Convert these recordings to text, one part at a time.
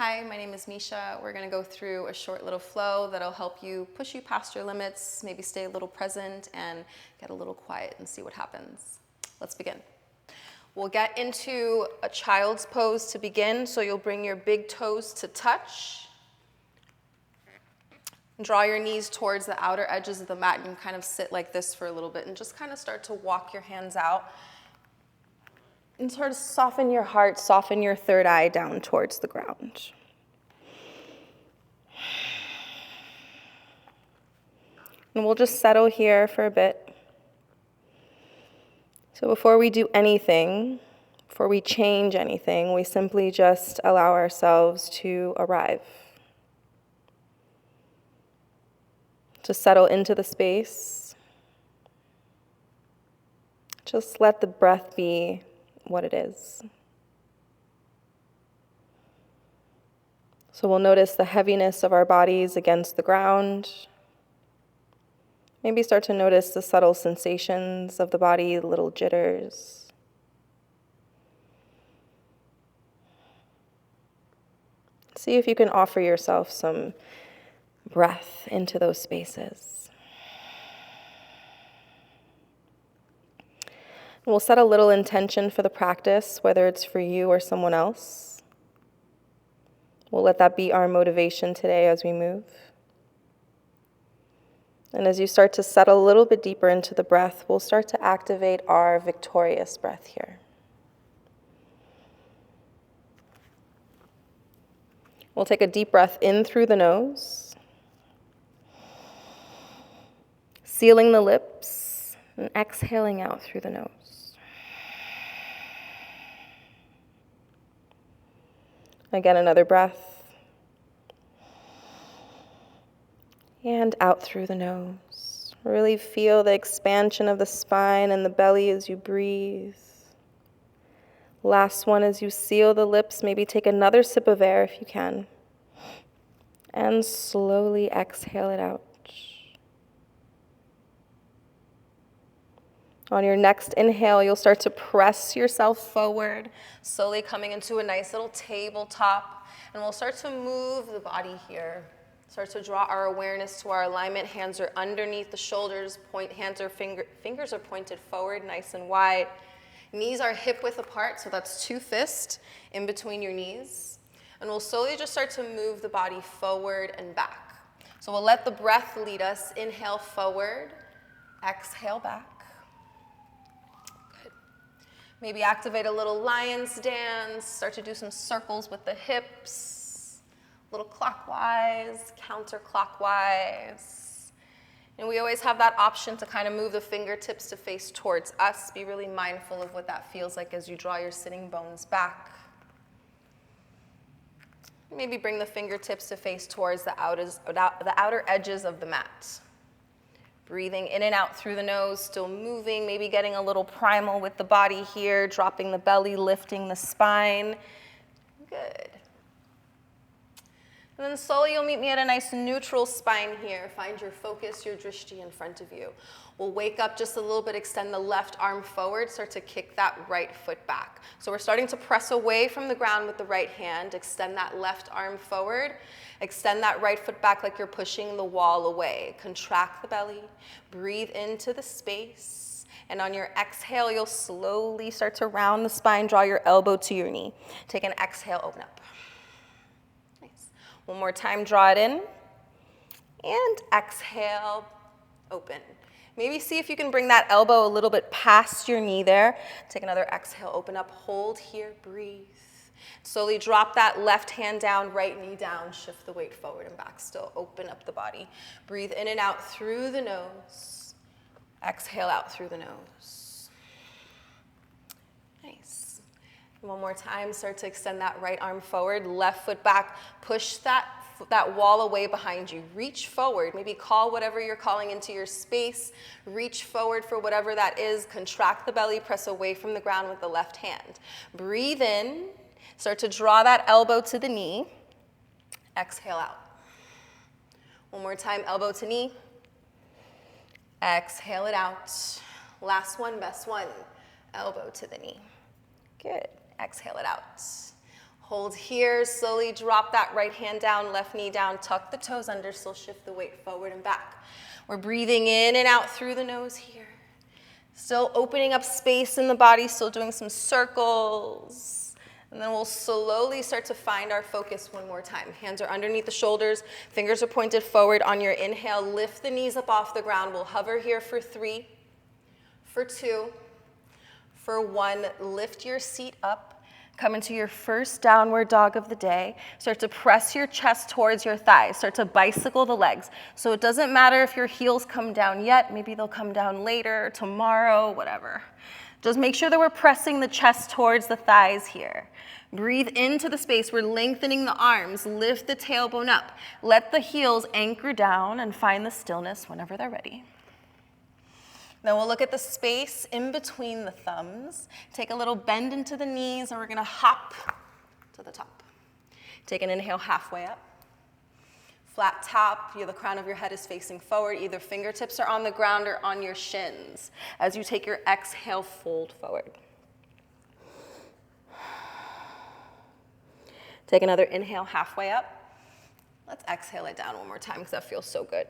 Hi, my name is Micha. We're going to go through a short little flow that'll help you push you past your limits, maybe stay a little present and get a little quiet and see what happens. Let's begin. We'll get into a child's pose to begin, so you'll bring your big toes to touch. Draw your knees towards the outer edges of the mat, and you can kind of sit like this for a little bit and just kind of start to walk your hands out and sort of soften your heart, soften your third eye down towards the ground. And we'll just settle here for a bit. So before we do anything, before we change anything, we simply just allow ourselves to arrive. To settle into the space. Just let the breath be what it is. So we'll notice the heaviness of our bodies against the ground. Maybe start to notice the subtle sensations of the body, little jitters. See if you can offer yourself some breath into those spaces. We'll set a little intention for the practice, whether it's for you or someone else. We'll let that be our motivation today as we move. And as you start to settle a little bit deeper into the breath, we'll start to activate our victorious breath here. We'll take a deep breath in through the nose, sealing the lips, and exhaling out through the nose. Again, another breath. And out through the nose. Really feel the expansion of the spine and the belly as you breathe. Last one, as you seal the lips, maybe take another sip of air if you can. And slowly exhale it out. On your next inhale, you'll start to press yourself forward, slowly coming into a nice little tabletop. And we'll start to move the body here. Start to draw our awareness to our alignment. Hands are underneath the shoulders. Fingers are pointed forward, nice and wide. Knees are hip width apart, so that's 2 fists in between your knees. And we'll slowly just start to move the body forward and back. So we'll let the breath lead us. Inhale forward, exhale back. Maybe activate a little lion's dance, start to do some circles with the hips, a little clockwise, counterclockwise. And we always have that option to kind of move the fingertips to face towards us. Be really mindful of what that feels like as you draw your sitting bones back. Maybe bring the fingertips to face towards the outer edges of the mat. Breathing in and out through the nose, still moving, maybe getting a little primal with the body here, dropping the belly, lifting the spine. Good. And then slowly you'll meet me at a nice neutral spine here. Find your focus, your drishti in front of you. We'll wake up just a little bit, extend the left arm forward, start to kick that right foot back. So we're starting to press away from the ground with the right hand, extend that left arm forward, extend that right foot back like you're pushing the wall away. Contract the belly, breathe into the space, and on your exhale, you'll slowly start to round the spine, draw your elbow to your knee. Take an exhale, open up. Nice. One more time, draw it in, and exhale, open. Maybe see if you can bring that elbow a little bit past your knee there. Take another exhale, open up, hold here, breathe. Slowly drop that left hand down, right knee down, shift the weight forward and back. Still open up the body. Breathe in and out through the nose. Exhale out through the nose. Nice. One more time, start to extend that right arm forward, left foot back. Push that wall away behind you. Reach forward. Maybe call whatever you're calling into your space. Reach forward for whatever that is. Contract the belly, press away from the ground with the left hand. Breathe in. Start to draw that elbow to the knee. Exhale out. One more time, elbow to knee. Exhale it out. Last one, best one. Elbow to the knee. Good. Exhale it out. Hold here, slowly drop that right hand down, left knee down, tuck the toes under, still shift the weight forward and back. We're breathing in and out through the nose here. Still opening up space in the body, still doing some circles. And then we'll slowly start to find our focus one more time. Hands are underneath the shoulders, fingers are pointed forward. On your inhale, lift the knees up off the ground. We'll hover here for 3, for 2, for 1. Lift your seat up. Come into your first downward dog of the day. Start to press your chest towards your thighs. Start to bicycle the legs. So it doesn't matter if your heels come down yet. Maybe they'll come down later, tomorrow, whatever. Just make sure that we're pressing the chest towards the thighs here. Breathe into the space. We're lengthening the arms. Lift the tailbone up. Let the heels anchor down and find the stillness whenever they're ready. Then we'll look at the space in between the thumbs. Take a little bend into the knees, and we're gonna hop to the top. Take an inhale halfway up. Flat top, the crown of your head is facing forward. Either fingertips are on the ground or on your shins. As you take your exhale, fold forward. Take another inhale halfway up. Let's exhale it down one more time because that feels so good.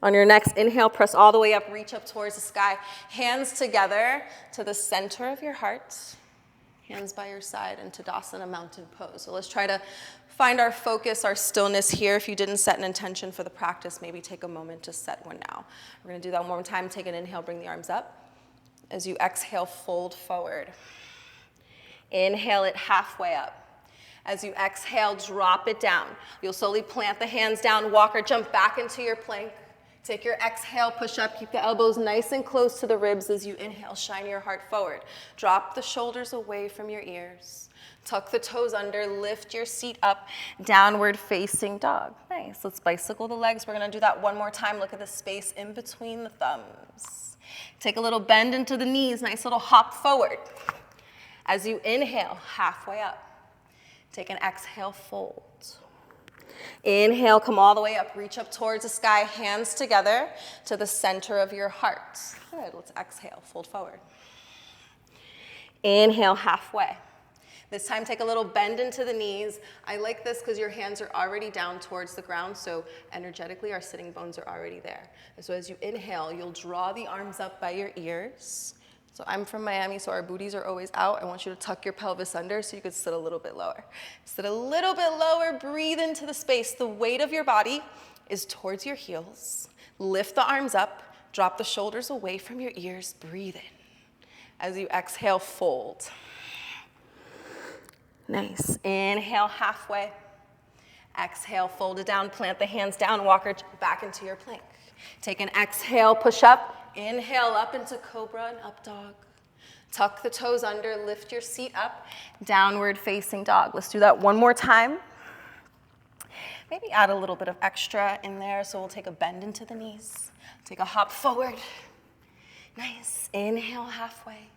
On your next inhale, press all the way up, reach up towards the sky. Hands together to the center of your heart. Hands by your side in Tadasana mountain pose. So let's try to find our focus, our stillness here. If you didn't set an intention for the practice, maybe take a moment to set one now. We're gonna do that one more time. Take an inhale, bring the arms up. As you exhale, fold forward. Inhale it halfway up. As you exhale, drop it down. You'll slowly plant the hands down, walk or jump back into your plank. Take your exhale, push up, keep the elbows nice and close to the ribs as you inhale, shine your heart forward. Drop the shoulders away from your ears. Tuck the toes under, lift your seat up, downward facing dog. Nice, let's bicycle the legs. We're gonna do that one more time. Look at the space in between the thumbs. Take a little bend into the knees, nice little hop forward. As you inhale, halfway up. Take an exhale, fold. Inhale, come all the way up, reach up towards the sky, hands together to the center of your heart. Good, let's exhale, fold forward. Inhale, halfway. This time, take a little bend into the knees. I like this because your hands are already down towards the ground, so energetically, our sitting bones are already there. And so as you inhale, you'll draw the arms up by your ears. So I'm from Miami, so our booties are always out. I want you to tuck your pelvis under so you could sit a little bit lower. Sit a little bit lower, breathe into the space. The weight of your body is towards your heels. Lift the arms up, drop the shoulders away from your ears, breathe in. As you exhale, fold. Nice. Inhale, halfway. Exhale, fold it down, plant the hands down, walk or back into your plank. Take an exhale, push up. Inhale up into cobra and up dog. Tuck the toes under, lift your seat up, downward facing dog. Let's do that one more time. Maybe add a little bit of extra in there, so we'll take a bend into the knees. Take a hop forward. Nice. Inhale halfway.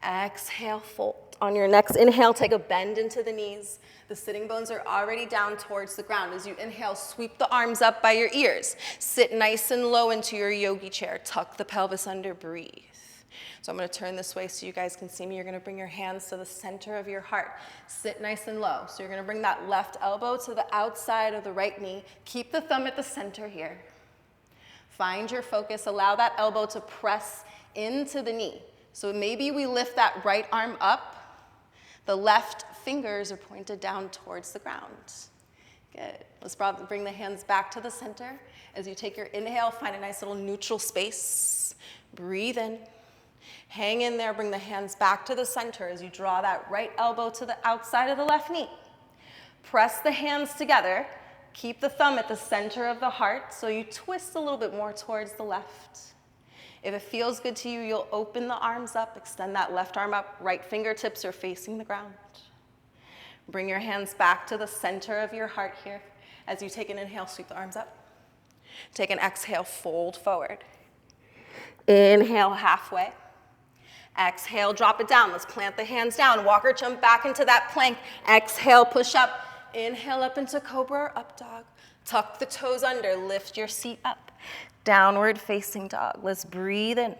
Exhale, fold. On your next inhale, take a bend into the knees. The sitting bones are already down towards the ground. As you inhale, sweep the arms up by your ears. Sit nice and low into your yogi chair. Tuck the pelvis under, breathe. So I'm gonna turn this way so you guys can see me. You're gonna bring your hands to the center of your heart. Sit nice and low. So you're gonna bring that left elbow to the outside of the right knee. Keep the thumb at the center here. Find your focus. Allow that elbow to press into the knee. So maybe we lift that right arm up. The left fingers are pointed down towards the ground. Good. Let's bring the hands back to the center. As you take your inhale, find a nice little neutral space. Breathe in. Hang in there. Bring the hands back to the center as you draw that right elbow to the outside of the left knee. Press the hands together. Keep the thumb at the center of the heart so you twist a little bit more towards the left. If it feels good to you, you'll open the arms up, extend that left arm up, right fingertips are facing the ground. Bring your hands back to the center of your heart here. As you take an inhale, sweep the arms up. Take an exhale, fold forward. Inhale, halfway. Exhale, drop it down. Let's plant the hands down. Walk or jump back into that plank. Exhale, push up. Inhale up into cobra or up dog. Tuck the toes under, lift your seat up. Downward facing dog. Let's breathe in.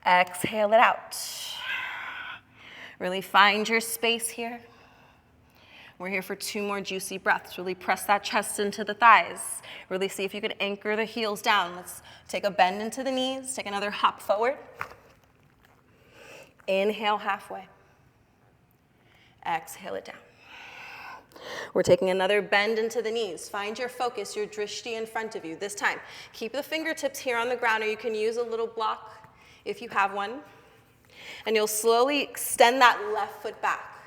Exhale it out. Really find your space here. We're here for 2 more juicy breaths. Really press that chest into the thighs. Really see if you can anchor the heels down. Let's take a bend into the knees. Take another hop forward. Inhale halfway. Exhale it down. We're taking another bend into the knees. Find your focus, your drishti in front of you. This time, keep the fingertips here on the ground, or you can use a little block if you have one. And you'll slowly extend that left foot back.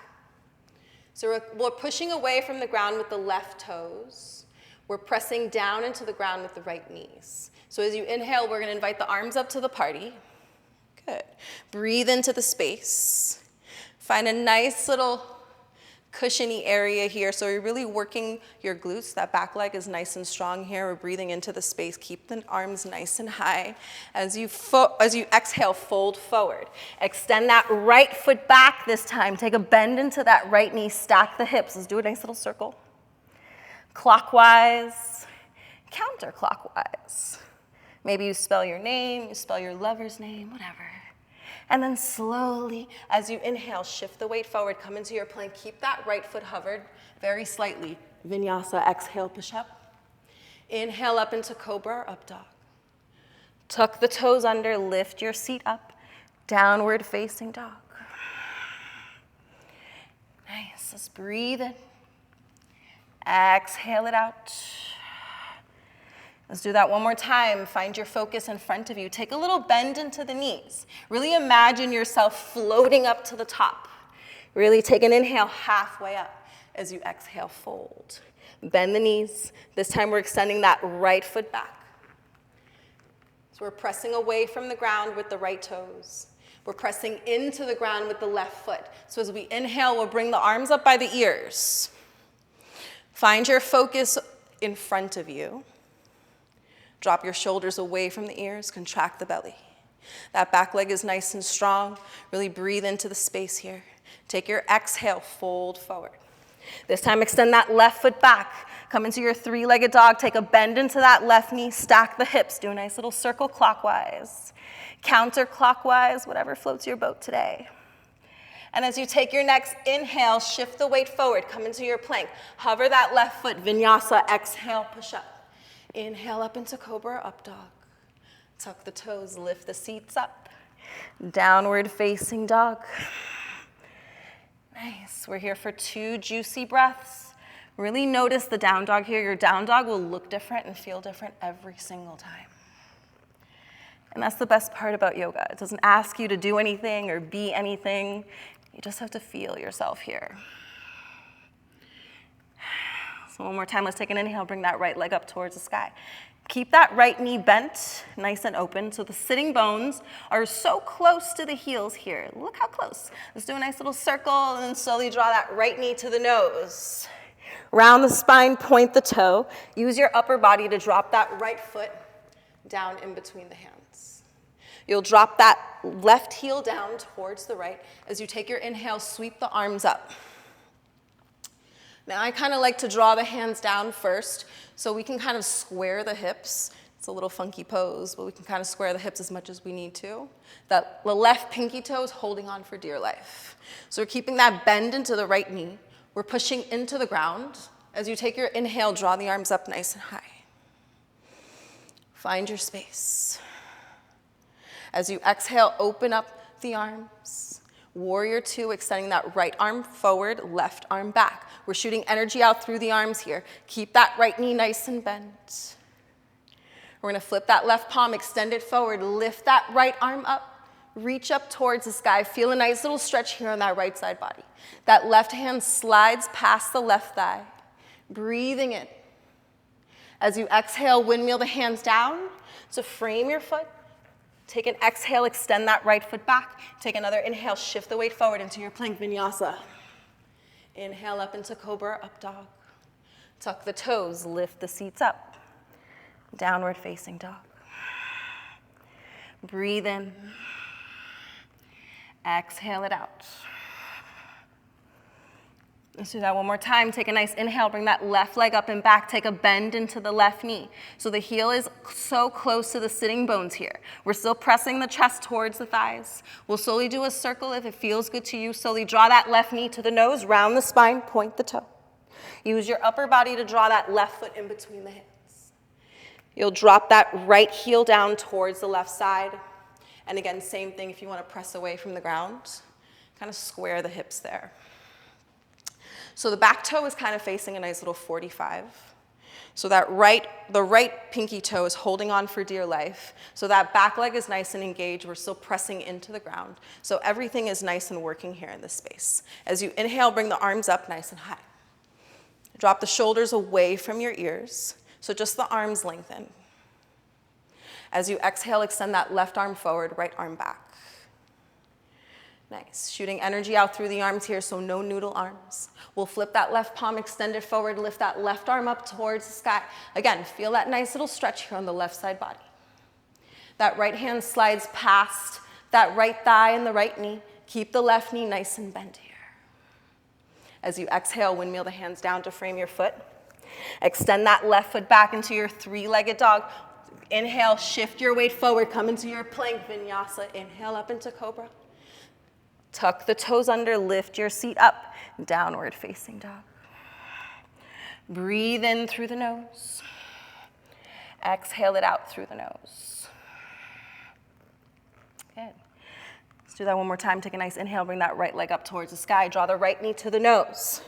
So we're pushing away from the ground with the left toes. We're pressing down into the ground with the right knees. So as you inhale, we're going to invite the arms up to the party. Good. Breathe into the space. Find a nice little cushiony area here. So you're really working your glutes. That back leg is nice and strong here. We're breathing into the space. Keep the arms nice and high. As you exhale, fold forward. Extend that right foot back this time. Take a bend into that right knee. Stack the hips. Let's do a nice little circle. Clockwise, counterclockwise. Maybe you spell your name, you spell your lover's name, whatever. And then slowly, as you inhale, shift the weight forward, come into your plank. Keep that right foot hovered very slightly. Vinyasa, exhale, push up. Inhale up into cobra, up dog. Tuck the toes under, lift your seat up. Downward facing dog. Nice, let's breathe in. Exhale it out. Let's do that one more time. Find your focus in front of you. Take a little bend into the knees. Really imagine yourself floating up to the top. Really take an inhale halfway up. As you exhale, fold. Bend the knees. This time we're extending that right foot back. So we're pressing away from the ground with the right toes. We're pressing into the ground with the left foot. So as we inhale, we'll bring the arms up by the ears. Find your focus in front of you. Drop your shoulders away from the ears, contract the belly. That back leg is nice and strong. Really breathe into the space here. Take your exhale, fold forward. This time extend that left foot back. Come into your 3-legged dog. Take a bend into that left knee. Stack the hips. Do a nice little circle clockwise. Counterclockwise, whatever floats your boat today. And as you take your next inhale, shift the weight forward. Come into your plank. Hover that left foot. Vinyasa, exhale, push up. Inhale up into cobra, up dog. Tuck the toes, lift the seats up. Downward facing dog. Nice, we're here for 2 juicy breaths. Really notice the down dog here. Your down dog will look different and feel different every single time. And that's the best part about yoga. It doesn't ask you to do anything or be anything. You just have to feel yourself here. So one more time, let's take an inhale, bring that right leg up towards the sky. Keep that right knee bent, nice and open, so the sitting bones are so close to the heels here. Look how close. Let's do a nice little circle, and then slowly draw that right knee to the nose. Round the spine, point the toe. Use your upper body to drop that right foot down in between the hands. You'll drop that left heel down towards the right. As you take your inhale, sweep the arms up. Now I kind of like to draw the hands down first so we can kind of square the hips. It's a little funky pose, but we can kind of square the hips as much as we need to. The left pinky toe is holding on for dear life. So we're keeping that bend into the right knee. We're pushing into the ground. As you take your inhale, draw the arms up nice and high. Find your space. As you exhale, open up the arms. Warrior 2, extending that right arm forward, left arm back. We're shooting energy out through the arms here. Keep that right knee nice and bent. We're gonna flip that left palm, extend it forward, lift that right arm up, reach up towards the sky. Feel a nice little stretch here on that right side body. That left hand slides past the left thigh, breathing in. As you exhale, windmill the hands down to frame your foot. Take an exhale, extend that right foot back. Take another inhale, shift the weight forward into your plank vinyasa. Inhale up into cobra, up dog. Tuck the toes, lift the seats up. Downward facing dog. Breathe in. Exhale it out. Let's do that one more time. Take a nice inhale, bring that left leg up and back. Take a bend into the left knee. So the heel is so close to the sitting bones here. We're still pressing the chest towards the thighs. We'll slowly do a circle if it feels good to you. Slowly draw that left knee to the nose, round the spine, point the toe. Use your upper body to draw that left foot in between the hands. You'll drop that right heel down towards the left side. And again, same thing if you want to press away from the ground. Kind of square the hips there. So the back toe is kind of facing a nice little 45. So the right pinky toe is holding on for dear life. So that back leg is nice and engaged. We're still pressing into the ground. So everything is nice and working here in this space. As you inhale, bring the arms up nice and high. Drop the shoulders away from your ears. So just the arms lengthen. As you exhale, extend that left arm forward, right arm back. Nice. Shooting energy out through the arms here, so no noodle arms. We'll flip that left palm, extend it forward, lift that left arm up towards the sky. Again, feel that nice little stretch here on the left side body. That right hand slides past that right thigh and the right knee. Keep the left knee nice and bent here. As you exhale, windmill the hands down to frame your foot. Extend that left foot back into your three-legged dog. Inhale, shift your weight forward, come into your plank vinyasa. Inhale up into cobra. Tuck the toes under, lift your seat up, downward facing dog. Breathe in through the nose. Exhale it out through the nose. Good. Let's do that one more time. Take a nice inhale, bring that right leg up towards the sky. Draw the right knee to the nose.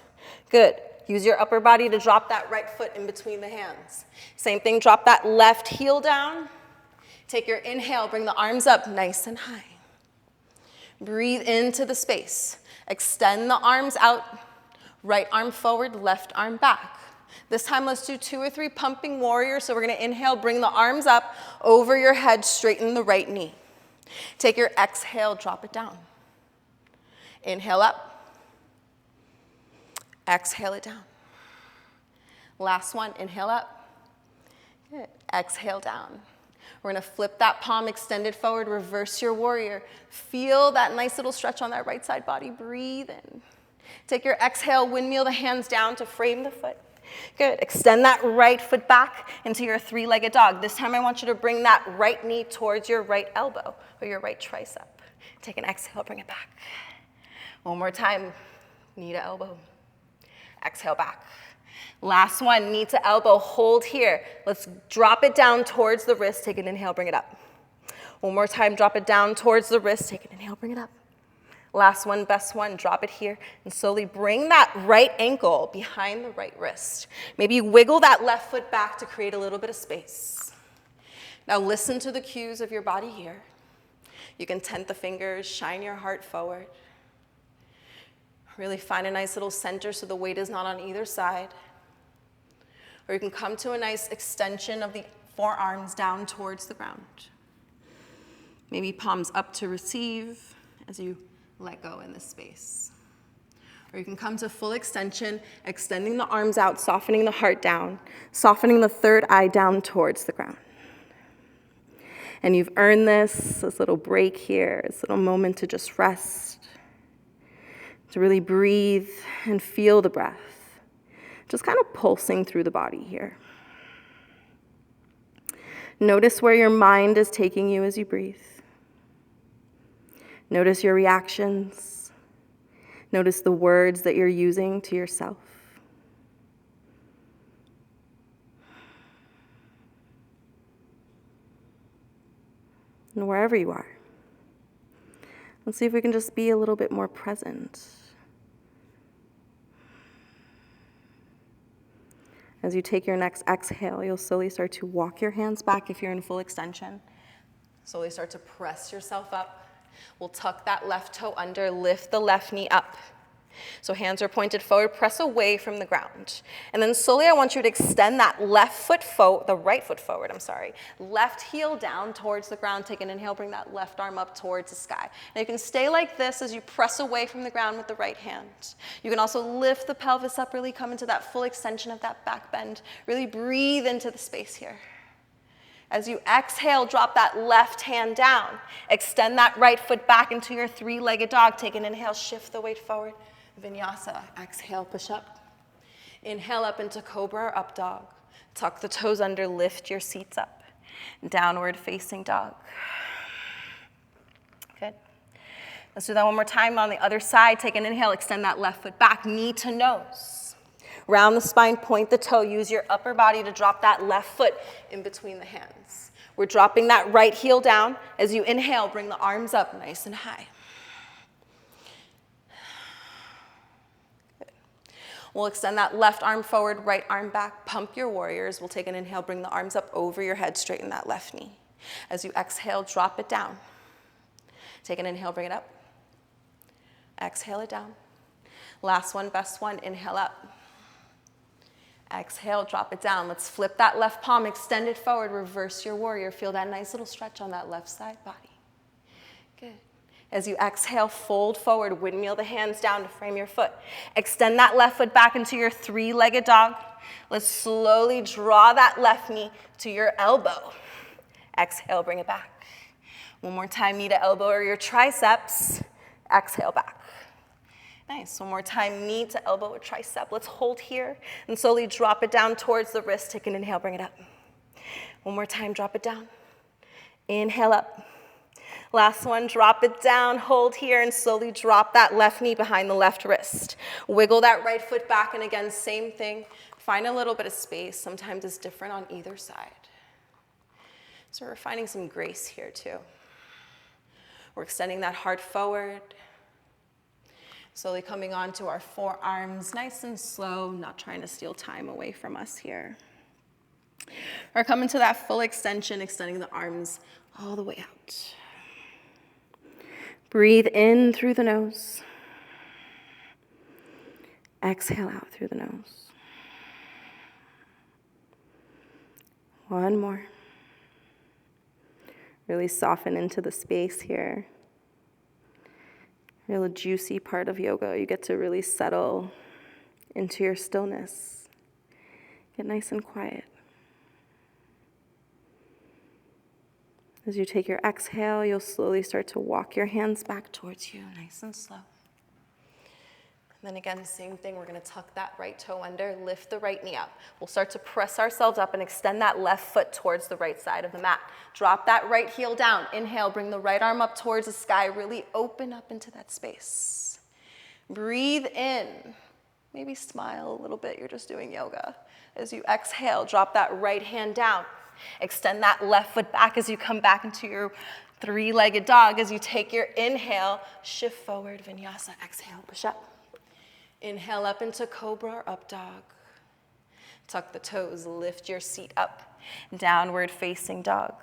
Good. Use your upper body to drop that right foot in between the hands. Same thing, drop that left heel down. Take your inhale, bring the arms up nice and high. Breathe into the space. Extend the arms out. Right arm forward, left arm back. This time, let's do 2 or 3 pumping warriors. So we're going to inhale, bring the arms up over your head, straighten the right knee. Take your exhale, drop it down. Inhale up. Exhale it down. Last one, inhale up. Good. Exhale down. We're going to flip that palm, extend it forward, reverse your warrior. Feel that nice little stretch on that right side body. Breathe in. Take your exhale, windmill the hands down to frame the foot. Good. Extend that right foot back into your three-legged dog. This time I want you to bring that right knee towards your right elbow or your right tricep. Take an exhale, bring it back. One more time, knee to elbow. Exhale back. Last one, knee to elbow, hold here. Let's drop it down towards the wrist. Take an inhale, bring it up. One more time, drop it down towards the wrist. Take an inhale, bring it up. Last one, best one, drop it here. And slowly bring that right ankle behind the right wrist. Maybe wiggle that left foot back to create a little bit of space. Now listen to the cues of your body here. You can tent the fingers, shine your heart forward. Really find a nice little center so the weight is not on either side. Or you can come to a nice extension of the forearms down towards the ground. Maybe palms up to receive as you let go in this space. Or you can come to full extension, extending the arms out, softening the heart down, softening the third eye down towards the ground. And you've earned this little break here, this little moment to just rest, to really breathe and feel the breath. Just kind of pulsing through the body here. Notice where your mind is taking you as you breathe. Notice your reactions. Notice the words that you're using to yourself. And wherever you are, let's see if we can just be a little bit more present. As you take your next exhale, you'll slowly start to walk your hands back if you're in full extension. Slowly start to press yourself up. We'll tuck that left toe under, lift the left knee up. So hands are pointed forward, press away from the ground. And then slowly I want you to extend that the right foot forward, left heel down towards the ground. Take an inhale, bring that left arm up towards the sky. Now you can stay like this as you press away from the ground with the right hand. You can also lift the pelvis up, really come into that full extension of that back bend. Really breathe into the space here. As you exhale, drop that left hand down. Extend that right foot back into your three-legged dog. Take an inhale, shift the weight forward. Vinyasa. Exhale, push up. Inhale up into cobra or up dog. Tuck the toes under, lift your seats up. Downward facing dog. Good. Let's do that one more time on the other side. Take an inhale, extend that left foot back, knee to nose. Round the spine, point the toe. Use your upper body to drop that left foot in between the hands. We're dropping that right heel down. As you inhale, bring the arms up nice and high. Good. We'll extend that left arm forward, right arm back. Pump your warriors. We'll take an inhale, bring the arms up over your head, straighten that left knee. As you exhale, drop it down. Take an inhale, bring it up. Exhale it down. Last one, best one, inhale up. Exhale, drop it down. Let's flip that left palm, extend it forward, reverse your warrior. Feel that nice little stretch on that left side body. Good. As you exhale, fold forward, windmill the hands down to frame your foot. Extend that left foot back into your three-legged dog. Let's slowly draw that left knee to your elbow. Exhale, bring it back. One more time, knee to elbow or your triceps. Exhale back. Nice. One more time, knee to elbow or tricep. Let's hold here and slowly drop it down towards the wrist. Take an inhale, bring it up. One more time, drop it down. Inhale up. Last one, drop it down, hold here, and slowly drop that left knee behind the left wrist. Wiggle that right foot back, and again, same thing. Find a little bit of space. Sometimes it's different on either side. So we're finding some grace here too. We're extending that heart forward. Slowly coming onto our forearms, nice and slow, not trying to steal time away from us here. We're coming to that full extension, extending the arms all the way out. Breathe in through the nose. Exhale out through the nose. One more. Really soften into the space here. Real juicy part of yoga. You get to really settle into your stillness. Get nice and quiet. As you take your exhale, you'll slowly start to walk your hands back towards you, nice and slow. And then again, same thing. We're going to tuck that right toe under, lift the right knee up. We'll start to press ourselves up and extend that left foot towards the right side of the mat. Drop that right heel down. Inhale, bring the right arm up towards the sky. Really open up into that space. Breathe in. Maybe smile a little bit. You're just doing yoga. As you exhale, drop that right hand down. Extend that left foot back as you come back into your three-legged dog. As you take your inhale, shift forward, vinyasa. Exhale, push up. Inhale up into cobra or up dog. Tuck the toes, lift your seat up. Downward facing dog.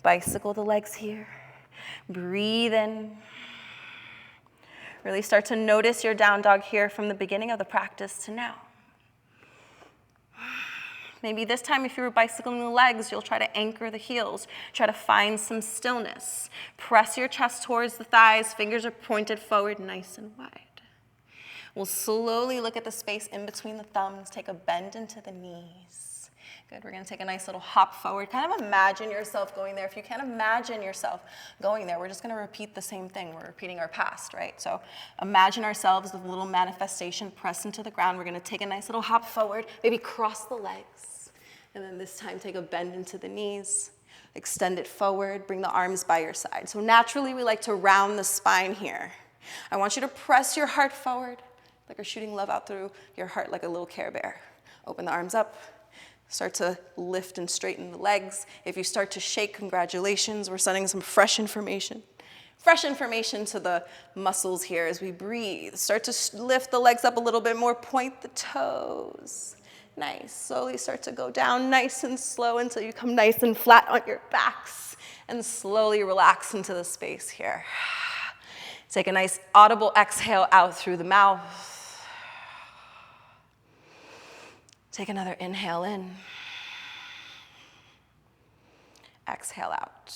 Bicycle the legs here. Breathe in. Really start to notice your down dog here from the beginning of the practice to now. Maybe this time if you were bicycling the legs, you'll try to anchor the heels. Try to find some stillness. Press your chest towards the thighs. Fingers are pointed forward, nice and wide. We'll slowly look at the space in between the thumbs. Take a bend into the knees. Good. We're going to take a nice little hop forward. Kind of imagine yourself going there. If you can't imagine yourself going there, we're just going to repeat the same thing. We're repeating our past, right? So imagine ourselves with a little manifestation, press into the ground. We're going to take a nice little hop forward, maybe cross the legs. And then this time, take a bend into the knees. Extend it forward. Bring the arms by your side. So naturally, we like to round the spine here. I want you to press your heart forward, like you're shooting love out through your heart like a little Care Bear. Open the arms up. Start to lift and straighten the legs. If you start to shake, congratulations. We're sending some fresh information. Fresh information to the muscles here as we breathe. Start to lift the legs up a little bit more. Point the toes. Nice. Slowly start to go down nice and slow until you come nice and flat on your backs. And slowly relax into the space here. Take a nice audible exhale out through the mouth. Take another inhale in. Exhale out.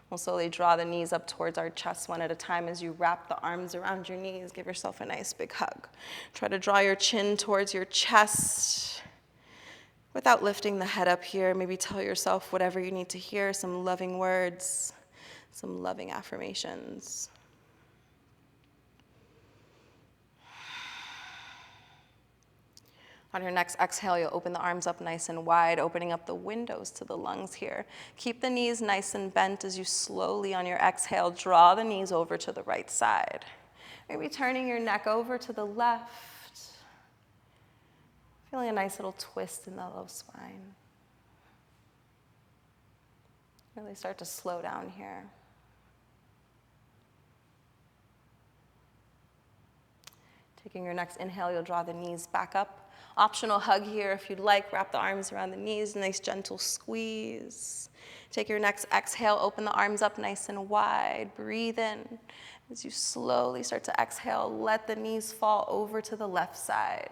We'll slowly draw the knees up towards our chest one at a time as you wrap the arms around your knees. Give yourself a nice big hug. Try to draw your chin towards your chest without lifting the head up here. Maybe tell yourself whatever you need to hear, some loving words, some loving affirmations. On your next exhale, you'll open the arms up nice and wide, opening up the windows to the lungs here. Keep the knees nice and bent as you slowly, on your exhale, draw the knees over to the right side. Maybe turning your neck over to the left. Feeling a nice little twist in the low spine. Really start to slow down here. Taking your next inhale, you'll draw the knees back up. Optional hug here if you'd like. Wrap the arms around the knees, nice gentle squeeze. Take your next exhale, open the arms up nice and wide. Breathe in. As you slowly start to exhale, let the knees fall over to the left side.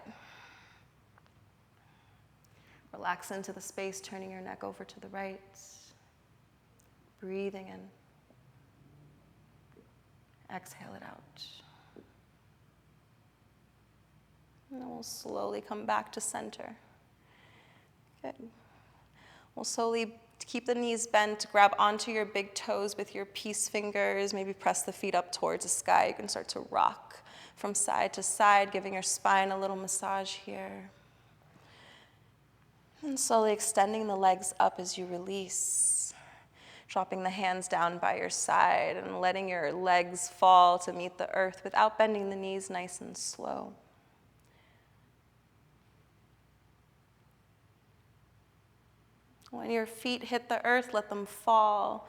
Relax into the space, turning your neck over to the right. Breathing in. Exhale it out. And then we'll slowly come back to center. Good. We'll slowly keep the knees bent, grab onto your big toes with your peace fingers, maybe press the feet up towards the sky. You can start to rock from side to side, giving your spine a little massage here. And slowly extending the legs up as you release. Dropping the hands down by your side and letting your legs fall to meet the earth without bending the knees, nice and slow. When your feet hit the earth, let them fall.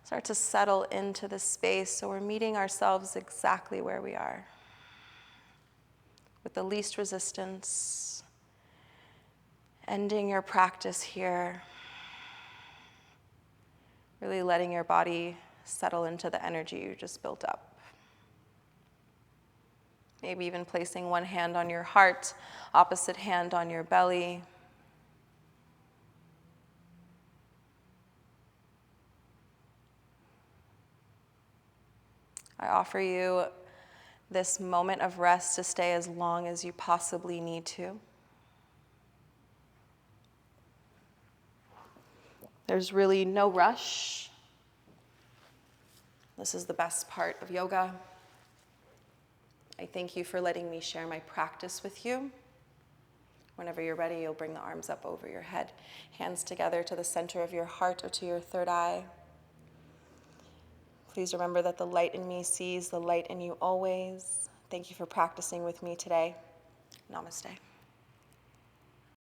Start to settle into the space so we're meeting ourselves exactly where we are. With the least resistance. Ending your practice here. Really letting your body settle into the energy you just built up. Maybe even placing one hand on your heart, opposite hand on your belly. I offer you this moment of rest to stay as long as you possibly need to. There's really no rush. This is the best part of yoga. I thank you for letting me share my practice with you. Whenever you're ready, you'll bring the arms up over your head, hands together to the center of your heart or to your third eye. Please remember that the light in me sees the light in you always. Thank you for practicing with me today. Namaste.